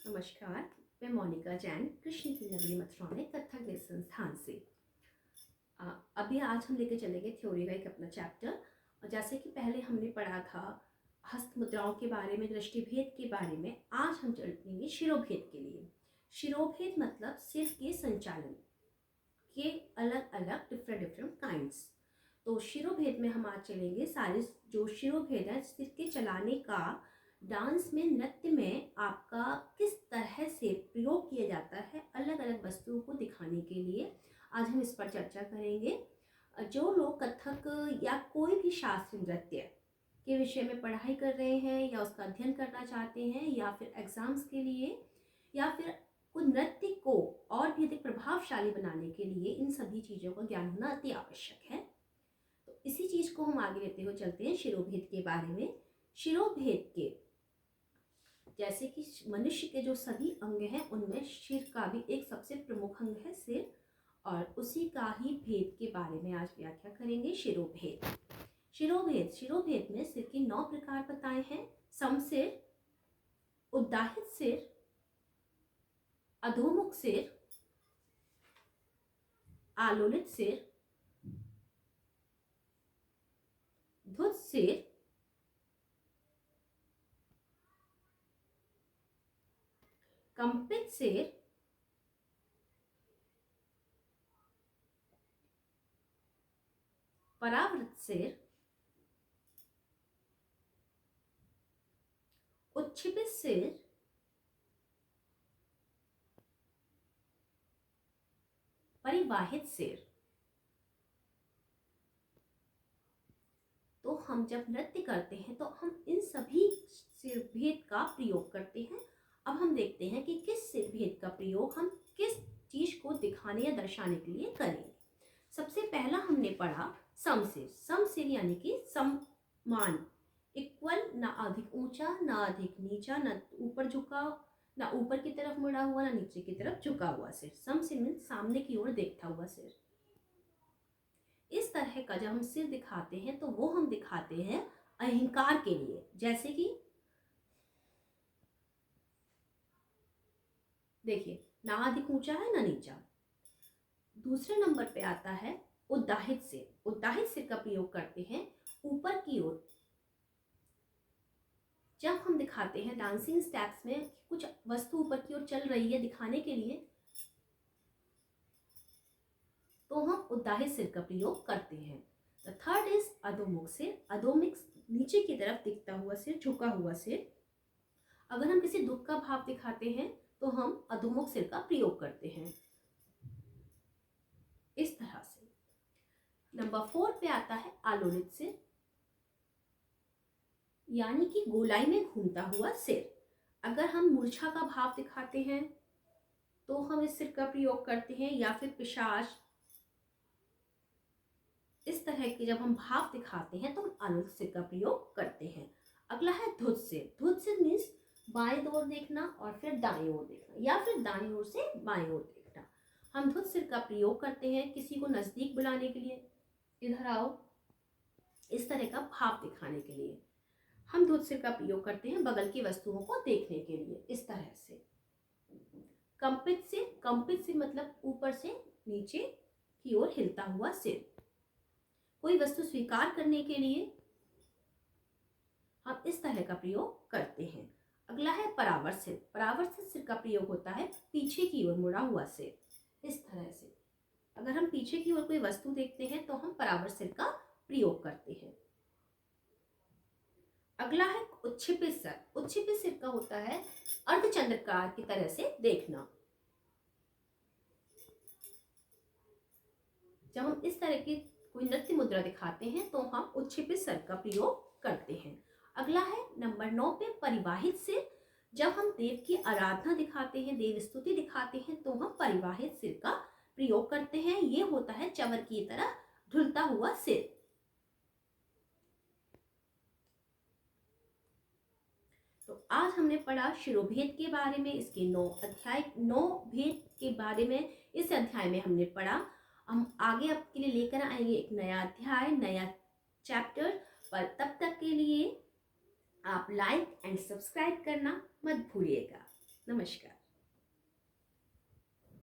नमस्कार, मैं मोनिका जैन कृष्ण की नगरी मथुरा में कथक नृत्य संस्थान से। अभी आज हम लेके चलेंगे थ्योरी का एक अपना चैप्टर। और जैसे कि पहले हमने पढ़ा था हस्त मुद्राओं के बारे में, दृष्टिभेद के बारे में, आज हम चलेंगे शिरोभेद के लिए। शिरोभेद मतलब सिर के संचालन के अलग अलग डिफरेंट काइंड्स। तो शिरोभेद में हम आज चलेंगे सारे जो शिरोभेद है सिर के चलाने का डांस में, नृत्य में आपका किस तरह से प्रयोग किया जाता है अलग अलग वस्तुओं को दिखाने के लिए। आज हम इस पर चर्चा करेंगे। जो लोग कथक या कोई भी शास्त्रीय नृत्य के विषय में पढ़ाई कर रहे हैं या उसका अध्ययन करना चाहते हैं या फिर एग्जाम्स के लिए या फिर कुछ नृत्य को और भी अधिक प्रभावशाली बनाने के लिए, इन सभी चीज़ों का ज्ञान होना अति आवश्यक है। तो इसी चीज़ को हम आगे लेते हुए चलते हैं शिरोभेद के बारे में। शिरोभेद के जैसे कि मनुष्य के जो सभी अंग हैं उनमें सिर का भी एक सबसे प्रमुख अंग है सिर, और उसी का ही भेद के बारे में आज व्याख्या करेंगे। शिरोभेद शिरोभेद में सिर के 9 प्रकार बताए हैं। समसिर, उद्दाहित सिर, अधोमुख सिर, आलोलित सिर, धुत सिर, कंपित सिर, परावृत सिर, उच्छिपित सिर, परिवाहित सिर। तो हम जब नृत्य करते हैं तो हम इन सभी सिर भेद का प्रयोग करते हैं। अब हम देखते हैं कि किस सिर भेद का प्रयोग हम किस चीज को दिखाने या दर्शाने के लिए करेंगे। सबसे पहला हमने पढ़ा समसिर। समसिर यानी कि समान, इक्वल, ना अधिक ऊंचा ना अधिक नीचा, ना ऊपर झुका, ना ऊपर की तरफ मुड़ा हुआ ना नीचे की तरफ झुका हुआ सिर। समसिर मीन्स सामने की ओर देखता हुआ सिर। इस तरह का जब हम सिर दिखाते हैं तो वो हम दिखाते हैं अहंकार के लिए। जैसे कि देखिए, ना अधिक ऊंचा है ना नीचा। दूसरे नंबर पे आता है उद्दाहित सिर। उद्दाहित सिर का प्रयोग करते हैं ऊपर की ओर। जब हम दिखाते हैं डांसिंग स्टेप्स में कुछ वस्तु ऊपर की ओर चल रही है दिखाने के लिए, तो हम उद्दाहित सिर का प्रयोग करते हैं। द थर्ड इज अधोमुख सिर। अधोमुख नीचे की तरफ दिखता हुआ सिर, झुका हुआ सिर। अगर हम किसी दुख का भाव दिखाते हैं तो हम अधोमुख सिर का प्रयोग करते हैं इस तरह से। नंबर 4 पे आता है आलोलित सिर, यानी कि गोलाई में घूमता हुआ सिर। अगर हम मूर्छा का भाव दिखाते हैं तो हम इस सिर का प्रयोग करते हैं, या फिर पिशाच, इस तरह के जब हम भाव दिखाते हैं तो हम आलोलित सिर का प्रयोग करते हैं। अगला है धुत सिर। धुत सिर मीन्स बाएं ओर देखना और फिर दाएं ओर देखना, या फिर दाएं ओर से बाएं ओर देखना। हम धुत सिर का प्रयोग करते हैं किसी को नजदीक बुलाने के लिए, इधर आओ, इस तरह का भाव दिखाने के लिए। हम धुत सिर का प्रयोग करते हैं बगल की वस्तुओं को देखने के लिए, इस तरह से। कंपित सिर। कंपित सिर मतलब ऊपर से नीचे की ओर हिलता हुआ सिर। कोई वस्तु स्वीकार करने के लिए हम इस तरह का प्रयोग करते हैं। अगला है परावर्त सिर। परावर्तित सिर का प्रयोग होता है पीछे की ओर मुड़ा हुआ सिर, इस तरह से। अगर हम पीछे की ओर कोई वस्तु देखते हैं तो हम परावर्त सिर का प्रयोग करते हैं। अगला है उच्छिपित सिर। उच्छिपित सिर का होता है अर्धचंद्राकार की तरह से देखना। जब हम इस तरह की कोई नृत्य मुद्रा दिखाते हैं तो हम उच्छिपित सिर का प्रयोग करते हैं। अगला है नंबर 9 पे परिवाहित सिर। जब हम देव की आराधना दिखाते हैं, देव स्तुति दिखाते हैं, तो हम परिवाहित सिर का प्रयोग करते हैं। ये होता है चवर की तरह ढुलता हुआ सिर। तो आज हमने पढ़ा शिरोभेद के बारे में, इसके 9 भेद के बारे में इस अध्याय में हमने पढ़ा। हम आगे आपके लिए लेकर आएंगे एक नया अध्याय, नया चैप्टर। पर तब तक के लिए आप लाइक एंड सब्सक्राइब करना मत भूलिएगा। नमस्कार।